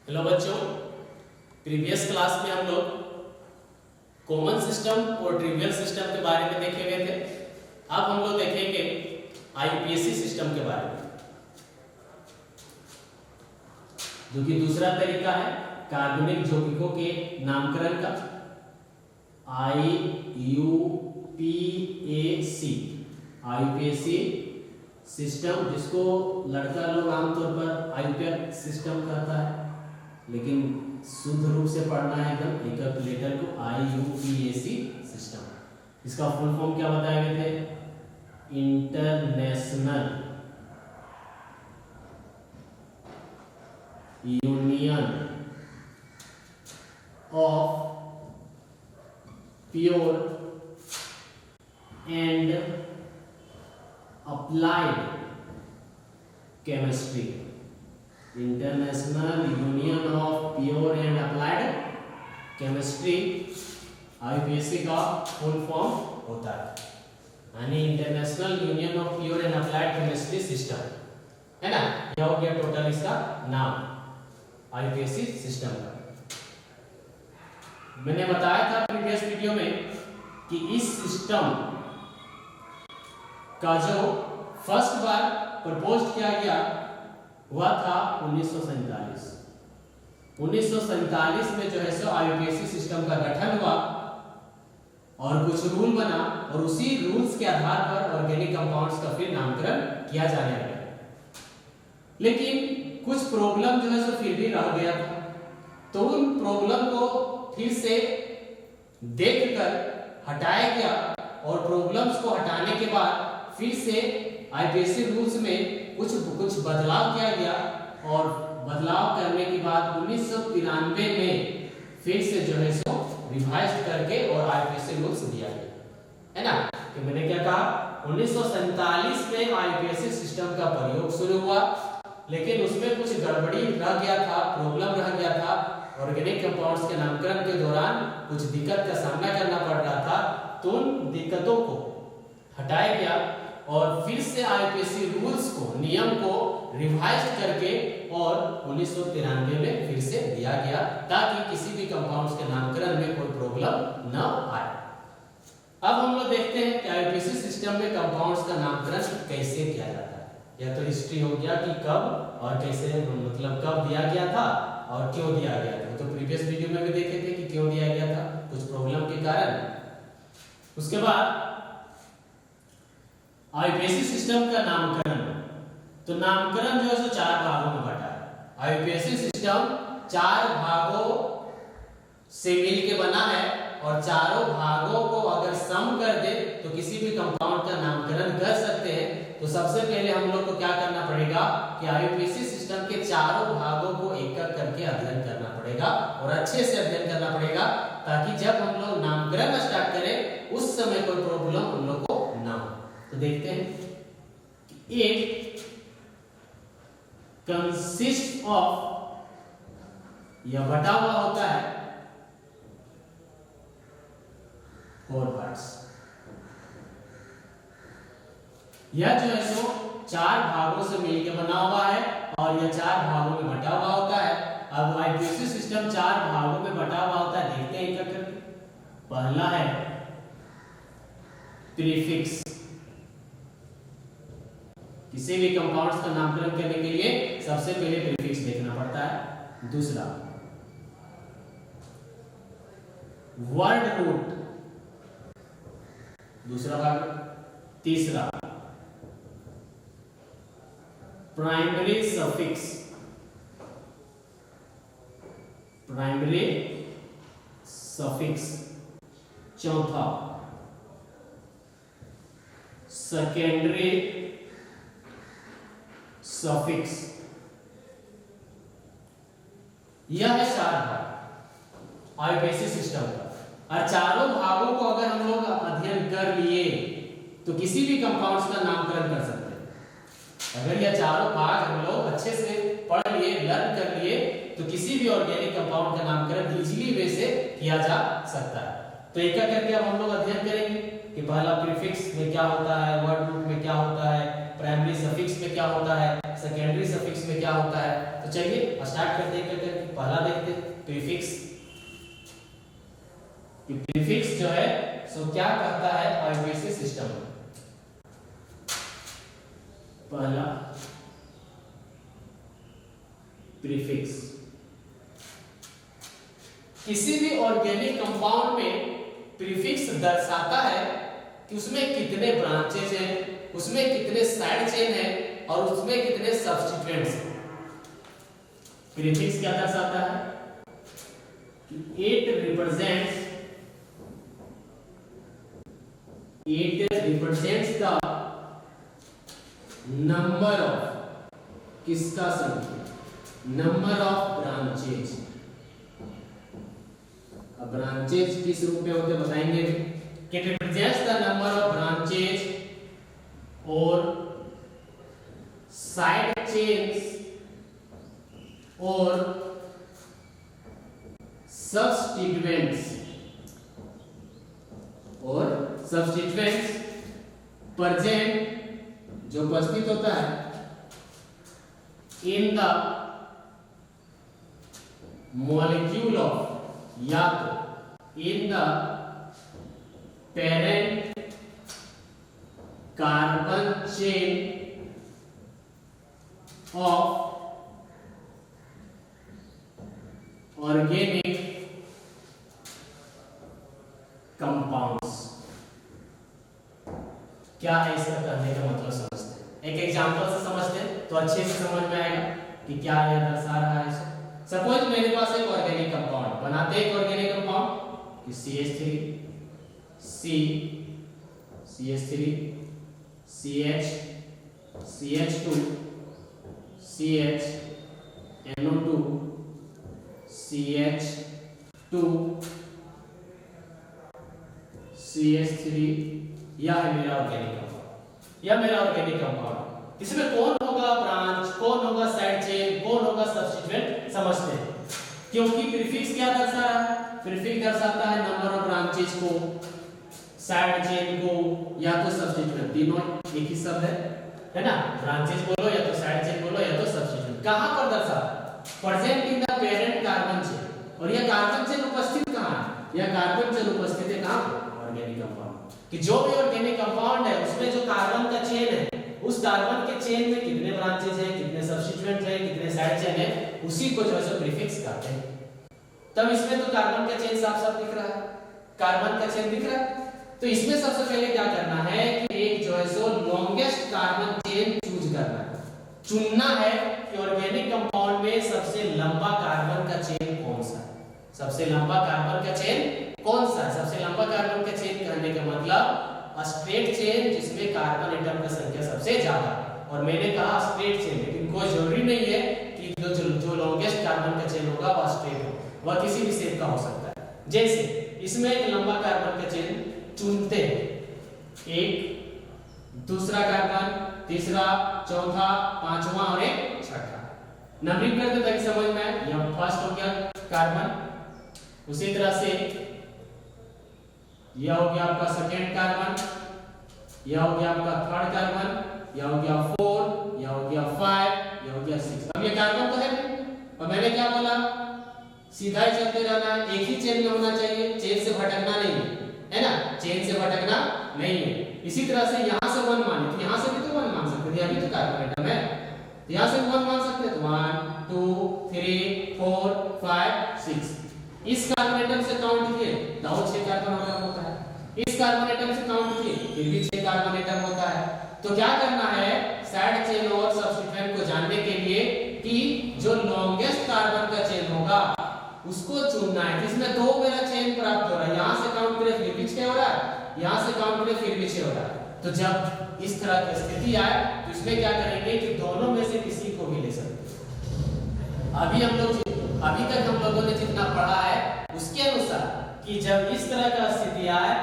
Hello बच्चों, previous class में हम लोग कॉमन सिस्टम और ट्रिवियल सिस्टम के बारे में देखे हुए थे। अब हम लोग देखेंगे आईयूपीएसी सिस्टम के बारे में, जो कि दूसरा तरीका है कार्बनिक यौगिकों के नामकरण का। आईयूपीएसी सिस्टम, जिसको लड़का लोग आमतौर पर आईयूपीएसी सिस्टम कहता है, लेकिन शुद्ध रूप से पढ़ना है एकदम एक लेटर को, आईयूपीएसी सिस्टम। इसका फुल फॉर्म क्या बताए गए थे? International union of pure and applied chemistry. International union of pure and applied chemistry IUPAC का फुल फॉर्म होता है, यानी international union of pure and applied chemistry system, है ना। यह हो गया टोटल इसका नाम आईयूपीएसी सिस्टम का। मैंने बताया था प्रीवियस वीडियो में कि इस सिस्टम का जो फर्स्ट बार प्रपोज किया गया वह था 1947। 1947 में जो है सो आईयूपीएसी सिस्टम का गठन हुआ और कुछ रूल बना, और उसी रूल्स के आधार पर ऑर्गेनिक कंपाउंड्स का फिर नामकरण किया जाने लगा। लेकिन कुछ प्रॉब्लम जो है सो फिर भी रह गया था, तो उन प्रॉब्लम को फिर से देखकर हटाया गया, और प्रॉब्लम्स को हटाने के बाद फिर से आईयूपीएसी रूल्स में कुछ बदलाव किया गया, और बदलाव करने के बाद 1993 में फिर से जो है सो रिवाइज करके और आईयूपीएसी रूल्स दिया गया, है ना। कि मैंने क्या कहा, 1947 में आईयूपीएसी सिस्टम का प्रयोग शुरू हुआ, लेकिन उसमें कुछ गड़बड़ी रह गया था, प्रॉब्लम रह गया था। ऑर्गेनिक कंपाउंड्स के नामकरण के दौरान कुछ दिक्कत का सामना करना पड़ रहा था, तो उन दिक्कतों को हटाया गया और फिर से आईयूपीएसी रूल्स को, नियम को रिवाइज करके और 1993 में फिर से दिया गया, ताकि किसी भी कंपाउंड्स के नामकरण में कोई प्रॉब्लम न आए। अब हम लोग देखते हैं कि आईयूपीएसी सिस्टम में कंपाउंड्स का नामकरण कैसे किया जाता है। या तो हिस्ट्री हो गया कि कब और कैसे, मतलब कब दिया गया था और क्यों दिया गया था। तो प्रीवियस वीडियो में भी देखे थे कि क्यों दिया गया था, कुछ प्रॉब्लम के कारण। उसके बाद आईयूपीएसी सिस्टम का नामकरण, तो नामकरण जो है सो 4 भागों में बटा है। आईयूपीएसी सिस्टम 4 भागों से मिलकर बना है, और चारों भागों को अगर सम कर दे तो किसी भी कंपाउंड का नामकरण कर सकते हैं। तो सबसे पहले हम लोग को क्या करना पड़ेगा कि आईयूपीएसी सिस्टम के चारों भागों को एक एक करके अध्ययन करना पड़ेगा, और अच्छे से अध्ययन करना पड़ेगा, ताकि जब हम लोग नामकरण स्टार्ट करें उस समय कोई प्रॉब्लम हम लोग को ना हो। तो देखते हैं कि इट कंसिस्ट ऑफ, यह बटा हुआ होता है 4 पार्ट्स। यह जो है सो 4 भागों से मिलकर बना हुआ है, और यह 4 भागों में बटा हुआ होता है। अब आईयूपीएसी सिस्टम 4 भागों में बटा हुआ होता है, देखते हैं एक एक करके। पहला है प्रीफिक्स। किसी भी कंपाउंड्स का नामकरण करने के लिए सबसे पहले प्रीफिक्स देखना पड़ता है। दूसरा वर्ड रूट, दूसरा भाग। तीसरा प्राइमरी सफिक्स, प्राइमरी सफिक्स। चौथा सेकेंडरी सफिक्स। यह है 4 भाग आईयूपीएसी सिस्टम का, और चारों भागों को अगर हम लोग अध्ययन कर लिए तो किसी भी कंपाउंड्स का नामकरण कर सकते हैं। अगर यह चारों भाग हम लोग अच्छे से पढ़ लिए, लर्न कर लिए, तो किसी भी ऑर्गेनिक कंपाउंड का नामकरण इजीली वे से किया जा सकता है। तो एक एक करके अब हम लोग अध्ययन करेंगे कि पहला प्रीफिक्स में क्या होता है, वर्ड रूट में क्या होता है, प्राइमरी सफिक्स में क्या होता है, सेकेंडरी सफिक्स में क्या होता है। तो चलिए स्टार्ट करते हैं। पहला देखते प्रीफिक्स। प्रीफिक्स जो है सो क्या कहता है आईयूपीएसी सिस्टम में। पहला प्रीफिक्स किसी भी ऑर्गेनिक कंपाउंड में प्रीफिक्स दर्शाता है कि उसमें कितने ब्रांचेज हैं, उसमें कितने साइड चेन हैं और उसमें कितने सब्स्टिट्यूएंट्स हैं। प्रीफिक्स क्या दर्शाता है कि it represents the number of किसका संख्या, नंबर ऑफ ब्रांचेज। अब ब्रांचेज किस रूप में होते बताएंगे। It represents the number of branches or side chains or substituents present जो उपस्थित होता है in the molecule of या तो in the parent carbon chain of organic compounds। क्या है इसका कहने का मतलब समझते हैं, एक एग्जांपल से समझते हैं तो अच्छे से समझ में आएगा कि क्या यह दर्शा रहा है। सपोज मेरे पास एक ऑर्गेनिक कंपाउंड बनाते हैं, एक ऑर्गेनिक कंपाउंड कि CH3 CH3 CH CH2 CH NO2 CH2 CH3 यह है मेरा ऑर्गेनिक कंपाउंड। यह मेरा ऑर्गेनिक कंपाउंड, इसमें कौन होगा ब्रांच, कौन होगा साइड चेन, कौन होगा सब्स्टिट्यूएंट समझते हैं। क्योंकि प्रीफिक्स क्या दर्शा रहा है, प्रीफिक्स दर्शाता है नंबर ऑफ ब्रांचेज को, साइड चेन को या तो सब्स्टिट्यूएंट, तीनों एक ही शब्द है ना। ब्रांचेज बोलो या तो साइड चेन बोलो या तो सब्स्टिट्यूएंट। कहां पर दर्शाता है, present in the parent carbon chain. और यह कार्बन चेन उपस्थित कहां है, यह कार्बन चेन उपस्थित है कहां, ऑर्गेनिक कंपाउंड। कि जो भी ऑर्गेनिक कंपाउंड है उसमें जो कार्बन का चेन है, उस कार्बन के चेन में कितने ब्रांचेज हैं, कितने सब्स्टिट्यूएंट हैं, कितने साइड चेन है, उसी को जो है प्रीफिक्स कहते हैं। तब इसमें तो कार्बन का चेन साफ साफ दिख रहा है, कार्बन का चेन दिख रहा है। तो इसमें सबसे पहले क्या करना है कि एक जो है सो लॉन्गेस्ट कार्बन चेन चूज करना है, चुनना है कि ऑर्गेनिक कंपाउंड में सबसे लंबा कार्बन का चेन कौन सा है, सबसे लंबा कार्बन का चेन कौन सा है। सबसे लंबा कार्बन का चेन कहने का मतलब स्ट्रेट चेन जिसमें कार्बन एटम की संख्या सबसे ज्यादा। और मैंने कहा स्ट्रेट चेन, लेकिन कोई जरूरी नहीं है कि जो लॉन्गेस्ट कार्बन का चेन होगा वह स्ट्रेट हो, वह किसी भी शेप का हो सकता है। जैसे इसमें एक लंबा कार्बन का चेन चुनते हैं, एक दूसरा कार्बन, तीसरा, चौथा, पांचवा और एक छठा। नंबरिंग करते ताकि समझ में आए। यह फर्स्ट हो गया कार्बन, उसी तरह से यह हो गया आपका सेकेंड कार्बन, यह हो गया आपका थर्ड कार्बन, यह हो गया 4, यह हो गया 5, यह हो गया 6। अब ये कार्बन तो है और मैंने क्या बोला, सीधा ही चलते रहना है, एक ही चेन में होना चाहिए, चेन से भटकना नहीं है ना, चेन से भटकना नहीं है। इसी तरह से यहां से 1 माने तो यहां से भी तो 1 मान सकते हैं, अभी तो कार्बन एटम है तो यहां से 1 मान सकते हैं। तो 1 2 3 4 5 6। इस कार्बन एटम से काउंट किए तो 6 कार्बन एटम होता है, इस कार्बन एटम से काउंट किए फिर भी 6 कार्बन एटम होता है। तो क्या करना है, साइड चेन और सब्स्टिट्यूएंट को जानने के लिए कि जो लॉन्गेस्ट कार्बन का चेन होगा उसको चुनना है। इसमें 2 मेरा चेन प्राप्त हो रहा है, यहां से काउंट करें फिर भी 6 हो रहा है, यहां से काउंट करें फिर भी 6 हो रहा है। तो जब इस तरह की स्थिति आए तो इसमें क्या करेंगे कि दोनों में से किसी को भी ले सकते हैं। अभी तक हम लोगों ने जितना पढ़ा है उसके अनुसार कि जब इस तरह का स्थिति आए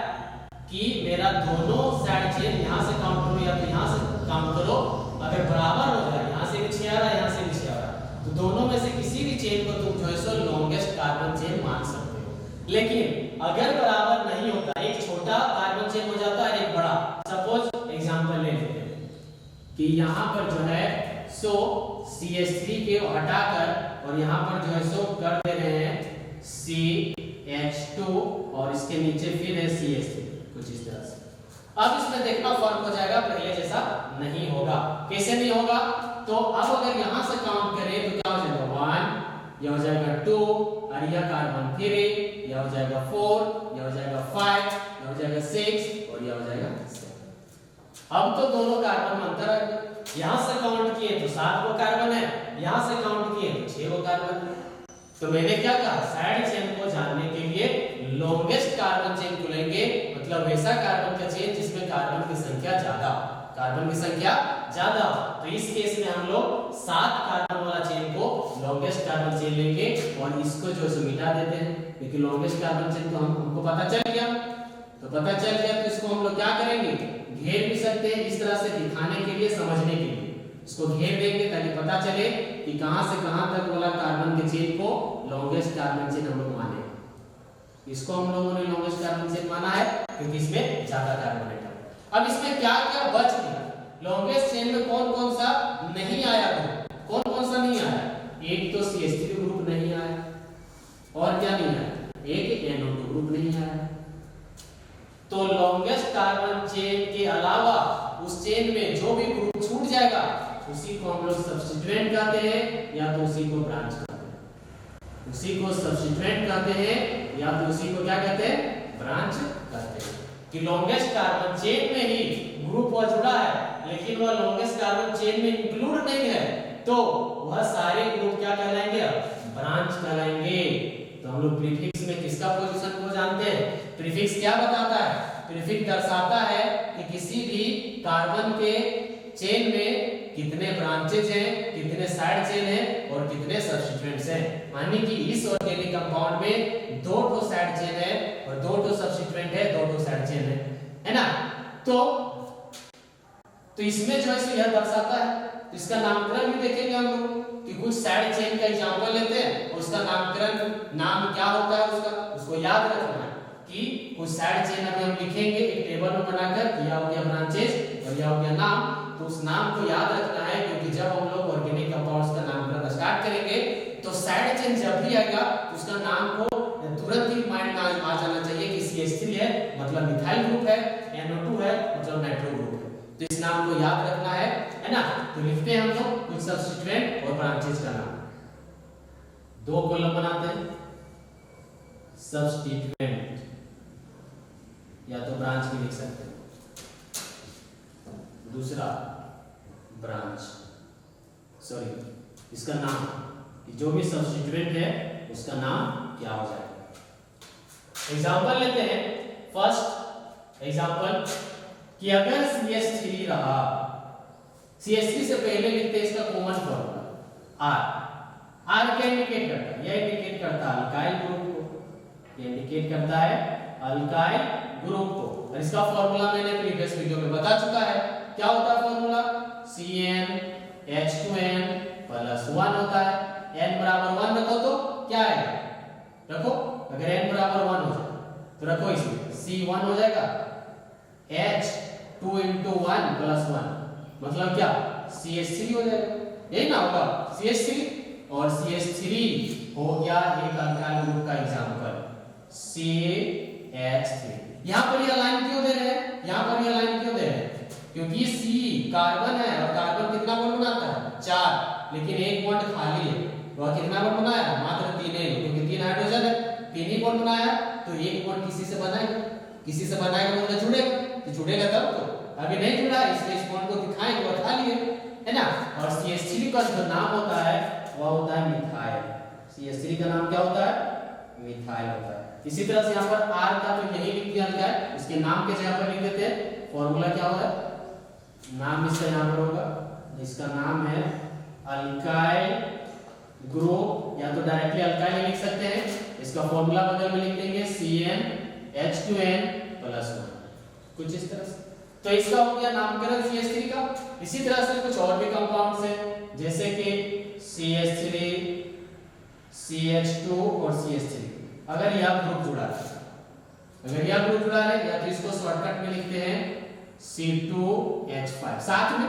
कि मेरा दोनों साइड चेन यहां से काउंट करो या तो यहां से काउंट करो, अगर बराबर हो जाए, यहां से भी 6 आ रहा है, यहां से भी 6 आ रहा है, तो दोनों में से किसी भी चेन को तुम जो है सो लॉन्गेस्ट कार्बन चेन मान सकते हो। लेकिन अगर बराबर नहीं होता, एक छोटा कार्बन चेन हो जाता है एक बड़ा। सपोज एग्जांपल ले लेते हैं कि यहां पर जो है सो CH3 के हटाकर और यहाँ पर जो है सो कर दे रहे हैं CH2 और इसके नीचे फिर है CH3, कुछ इस तरह से। अब इसमें देखना फर्क हो जाएगा, पहले जैसा नहीं होगा। कैसे नहीं होगा? तो अब अगर यहाँ से काउंट करें तो क्या हो जाएगा 1, यह हो जाएगा 2, और यह कार्बन 3, यह हो जाएगा 4, यह हो जाएगा 5, यह हो जाएगा 6 और यह हो जाएगा 7। अब तो दोनों कार्बन में अंतर है। यहाँ से काउंट किए तो 7 गो कार्बन है, यहाँ से काउंट किए तो 6 गो कार्बन है। तो मैंने क्या कहा, साइड चेन को जानने के लिए लॉन्गेस्ट कार्बन चेन को लेंगे, मतलब वैसा कार्बन का चेन जिसमें कार्बन की संख्या ज्यादा, कार्बन की संख्या ज्यादा। तो इस केस में हम लोग 7 कार्बन वाला चेन को लॉन्गेस्ट कार्बन चेन लेंगे और इसको जो है मिटा देते हैं, क्योंकि लॉन्गेस्ट कार्बन चेन तो हमको पता चल गया। तो पता चल गया तो इसको हम लोग क्या करेंगे, घेर भी सकते हैं इस तरह से दिखाने के लिए, समझने के लिए इसको घेर देंगे ताकि पता चले कि कहां से कहां तक वाला कार्बन के चेन को लॉन्गेस्ट कार्बन चेन हम लोग माने। इसको हम लोगों ने लॉन्गेस्ट कार्बन चेन माना है क्योंकि इसमें ज्यादा कार्बन है। अब इसमें क्या क्या बच गया, लॉन्गेस्ट चेन में कौन कौन सा नहीं आया, कौन कौन सा नहीं आया? एक तो CH3 ग्रुप नहीं आया, और क्या नहीं आया, एक NO2 ग्रुप नहीं आया। तो लॉन्गेस्ट कार्बन चेन के अलावा उस चेन में जो भी ग्रुप छूट जाएगा उसी को हम लोग सब्स्टिट्यूएंट कहते हैं, या तो उसी को ब्रांच कहते हैं। उसी को सब्स्टिट्यूएंट कहते हैं या तो उसी को क्या कहते हैं, ब्रांच कहते हैं। कि लॉन्गेस्ट कार्बन चेन में ही ग्रुप वह जुड़ा है लेकिन वह लॉन्गेस्ट कार्बन चेन में इंक्लूड नहीं है, तो वह सारे ग्रुप क्या कहलाएंगे, ब्रांच कहलाएंगे। तो हम लोग प्रीफिक्स में किसका पोजीशन को जानते हैं, प्रीफिक्स क्या बताता है, प्रीफिक्स दर्शाता है कि किसी भी कार्बन के चेन में कितने ब्रांचेज हैं, कितने साइड चेन हैं और कितने सब्स्टिट्यूएंट्स हैं। मानिए कि इस ऑर्गेनिक कंपाउंड में 2 साइड चेन है और 2 सब्स्टिट्यूएंट है, 2 साइड चेन है ना। तो इसमें जो है यह दर्शाता है। तो इसका नामकरण भी देखेंगे हम लोग कि कुछ साइड चेन का एग्जांपल लेते हैं और उसका नामकरण, नाम क्या होता है उसको याद रखना है कि कुछ साइड चेन अभी हम लिखेंगे एक टेबल में बनाकर, यह हो गया ब्रांचेज और यह हो गया नाम। तो उस नाम को याद रखना है क्योंकि जब हम लोग ऑर्गेनिक कंपाउंड्स का नामकरण स्टार्ट करेंगे तो साइड चेन जब भी आएगा उसका नाम को तुरंत ही माइंड में आ जाना चाहिए कि CH3 है मतलब मिथाइल ग्रुप है, NO2 है मतलब नाइट्रो ग्रुप है। तो इस नाम को याद रखना है ना। तो लिखते हैं हम लोग कुछ सब्स्टिट्यूएंट और ब्रांचेज का नाम, 2 कॉलम बनाते हैं, सब्स्टिट्यूएंट या तो ब्रांच भी लिख सकते हैं, दूसरा ब्रांच, सॉरी इसका नाम, जो भी सब्स्टिट्यूएंट है उसका नाम क्या हो जाएगा। एग्जांपल लेते हैं, फर्स्ट एग्जांपल कि अगर CH3 रहा, CH3 से पहले लिखते हैं इसका कॉमन फॉर्मूला R क्या इंडिकेट करता है, यह इंडिकेट करता है अल्काइल ग्रुप को, यह इंडिकेट करता है अल्काइल ग्रुप को। और इसका फॉर्मूला मैंने प्रीवियस वीडियो में बता चुका है, क्या होता है फॉर्मूला, CnH2n + 1 होता है। n बराबर 1 रखो तो क्या आएगा, रखो अगर n बराबर 1 हो जाए तो रखो इसमें C1 हो जाएगा, H2 × 1 + 1 मतलब क्या, CH3 हो जाएगा, यही ना होगा CH3। और CH3 हो गया एक अल्काइल ग्रुप का एग्जांपल CH3। यहां पर ये लाइन क्यों दे रहे हैं, यहां पर ये लाइन क्यों दे रहे हैं, क्योंकि C कार्बन है और कार्बन कितना बॉन्ड बनाता है, 4, लेकिन एक बॉन्ड खाली है। वह कितना बॉन्ड बनाया, मात्र 3 है, क्योंकि 3 हाइड्रोजन है, 3 ही बॉन्ड बनाया। तो एक बॉन्ड किसी से बनाएगा, किसी से बनाएगा तो जुड़ेगा, तो जुड़ेगा तब तो, अभी नहीं जुड़ा इसलिए इस बॉन्ड को दिखाएंगे वो खाली है ना। और CH3 का जो नाम होता है वह होता है मिथाइल। CH3 का नाम क्या होता है, मिथाइल होता है। इसी तरह से यहाँ पर R का तो यही लिख दिया गया है, इसके नाम के जगह पर लिख देते हैं, फॉर्मूला क्या होगा, नाम इसका यहाँ पर होगा, इसका नाम है अल्काइल ग्रुप, या तो डायरेक्टली अल्काइल लिख सकते हैं, इसका फॉर्मूला बगल में लिख देंगे CnH2n + 1, कुछ इस तरह से। तो इसका हो गया नामकरण CH3 का। इसी तरह से कुछ और भी कंपाउंड्स हैं जैसे कि CH3, CH2 और CH3। अगर यह ग्रुप जुड़ा है, अगर यह ग्रुप जुड़ा है या तो इसको शॉर्टकट में लिखते हैं C2H5, साथ में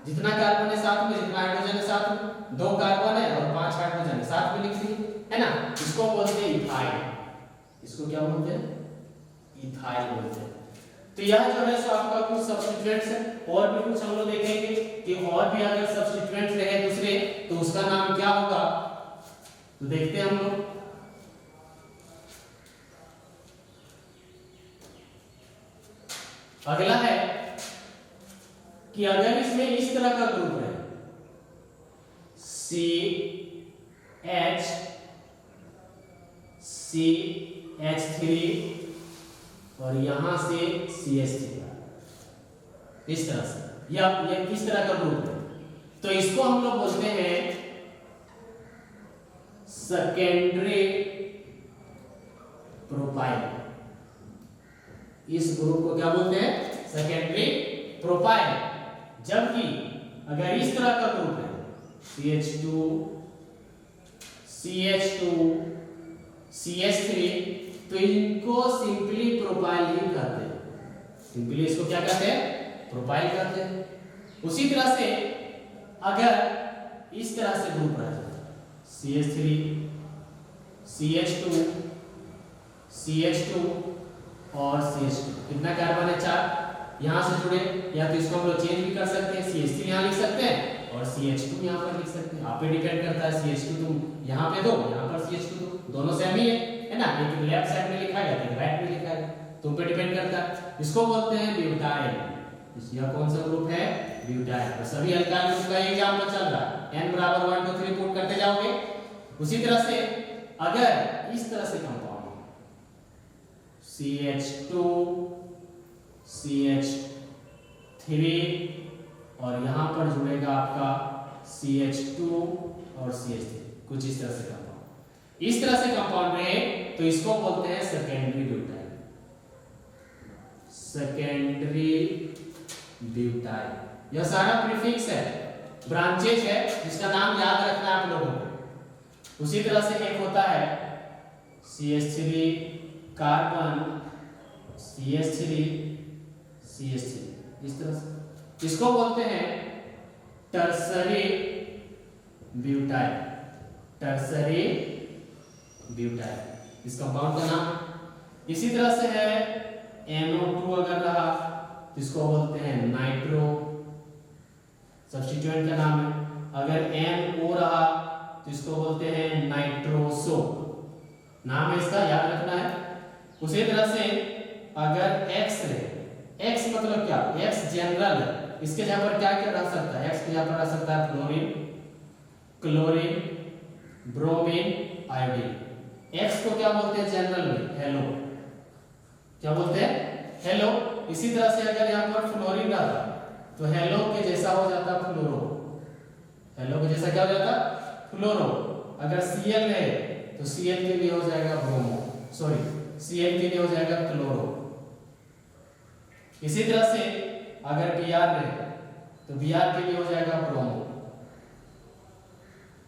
जितना कार्बन है साथ में, जितना हाइड्रोजन है साथ में, 2 कार्बन है और 5 हाइड्रोजन है, साथ में लिख दिए, है ना। इसको बोलते हैं इथाइल। इसको क्या बोलते हैं? इथाइल बोलते हैं। तो यह जो है सो आपका कुछ सब्स्टिट्यूएंट्स है। और भी कुछ हम लोग देखेंगे कि और भी अगर सब्स्टिट्यूएंट्स रहे दूसरे तो उसका नाम क्या होगा, तो देखते हैं हम लोग। अगला है कि अगर इसमें इस तरह का ग्रुप है CH3 और यहां से CH3, इस तरह से, या इस तरह का ग्रुप है, तो इसको हम लोग बोलते हैं सेकेंडरी प्रोपाइल। इस ग्रुप को क्या बोलते हैं? Secondary propyl. जबकि अगर इस तरह का ग्रुप है CH2 CH3, तो इनको सिंपली प्रोपाइल ही कहते हैं। सिंपली इसको क्या कहते हैं? प्रोपाइल कहते हैं। उसी तरह से अगर इस तरह से ग्रुप रह जाए CH3 CH2 CH2 और CH2, कितना कार्बन है? 4। यहां से जुड़े, या तो इसको हम लोग चेंज भी कर सकते हैं, CH3 यहां लिख सकते हैं और CH2 यहां पर लिख सकते हैं। आप पे डिपेंड करता है, CH2 तुम यहां पे दो, यहां पर CH2 दो, दोनों सेम ही है ना। एक लेफ्ट साइड में लिखा है, एक राइट में लिखा है, तुम पे डिपेंड करता है। इसको बोलते हैं ब्यूटाइल। यह कौन सा ग्रुप है? ब्यूटाइल। तो सभी अल्काइल ग्रुप का एग्जांपल चल रहा है, n बराबर 1 2 3 पुट करते जाओगे। उसी तरह से अगर इस तरह से कंपाउंड CH2 CH3 और यहां पर जुड़ेगा आपका CH2 और CH3, कुछ इस तरह से कंपाउंड, इस तरह से कंपाउंड रहे तो इसको बोलते हैं सेकेंडरी ब्यूटाइल। Secondary butyl. यह सारा प्रीफिक्स है, ब्रांचेज है, जिसका नाम याद रखना है आप लोगों को। उसी तरह से एक होता है CH3 कार्बन CH3 CH3, इस तरह से। इसको बोलते हैं टर्सरी ब्यूटाइल। टर्सरी ब्यूटाइल इस कंपाउंड का नाम। इसी तरह से है NO2 अगर रहा तो इसको बोलते हैं नाइट्रो, सब्स्टिट्यूएंट का नाम है। अगर NO रहा तो इसको बोलते हैं नाइट्रोसो, नाम है इसका, याद रखना है। उसी तरह से अगर X रहे, X मतलब क्या? X जनरल है, इसके जगह पर क्या क्या रह सकता है? X के जगह पर रह सकता है fluorine, chlorine, bromine, iodine. X को क्या बोलते हैं जनरल में? हेलो। क्या बोलते हैं? हेलो। इसी तरह से अगर यहाँ पर फ्लोरीन रहता तो हेलो के जैसा हो जाता फ्लोरो। हेलो के जैसा क्या हो जाता? फ्लोरो। अगर Cl है तो Cl के लिए हो जाएगा ब्रोमो, सॉरी Cl के लिए हो जाएगा क्लोरो। इसी तरह से अगर Br है तो Br के लिए हो जाएगा ब्रोमो,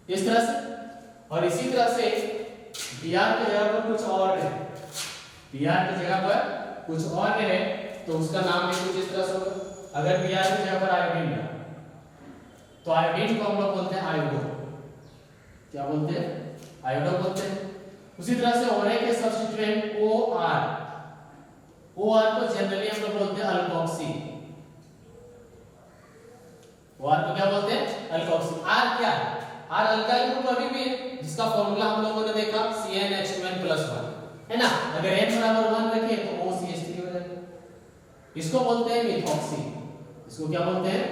इस तरह से। और इसी तरह से Br की जगह पर कुछ और है, Br की जगह पर कुछ और है तो उसका नाम भी कुछ इस तरह से होगा। अगर Br की जगह पर आयोडीन है तो आयोडीन को हम लोग बोलते हैं आयोडो। क्या बोलते हैं? आयोडो बोलते हैं। उसी तरह से और एक सब्स्टिट्यूएंट OR, OR को जनरली हम लोग बोलते हैं अल्कोक्सी। OR को क्या बोलते हैं? अल्कोक्सी। R क्या है? R अल्काइल ग्रुप अभी भी है, जिसका फॉर्मूला हम लोगों ने देखा CnH2n+1, है ना। अगर n बराबर 1 रखे तो OCH3 हो जाएगा। इसको बोलते हैं मिथॉक्सी। इसको क्या बोलते हैं?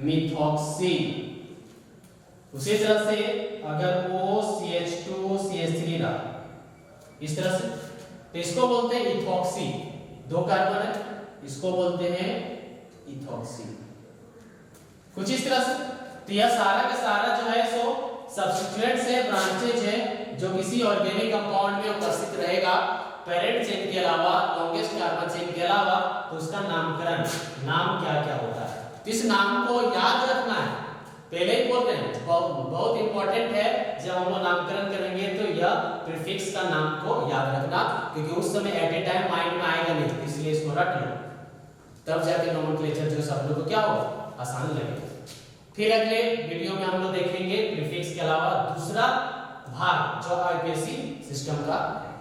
मिथॉक्सी। उसी तरह से अगर OCH2 CH3 रहा इस तरह से तो इसको बोलते हैं इथॉक्सी। 2 कार्बन है, इसको बोलते हैं इथॉक्सी, कुछ इस तरह से। तो यह सारा का सारा जो है सो सब्स्टिट्यूएंट्स है, ब्रांचेज है, जो किसी ऑर्गेनिक कंपाउंड में उपस्थित रहेगा पेरेंट चेन के अलावा, लॉन्गेस्ट कार्बन चेन के अलावा, तो उसका नामकरण, नाम क्या क्या होता है, इस नाम को याद रखना है। पहले ही बोल रहे हैं, बहुत इंपॉर्टेंट है। जब हम लोग नामकरण करेंगे तो यह प्रीफिक्स का नाम को याद रखना, क्योंकि उस समय एट ए टाइम माइंड में आएगा नहीं, इसलिए इसको रख लो, तब जाके नोमेनक्लेचर जो शब्दों को क्या होगा, आसान लगेगा। फिर अगले वीडियो में हम लोग देखेंगे प्रीफिक्स के अलावा दूसरा भाग जो आईपीएससी सिस्टम का है।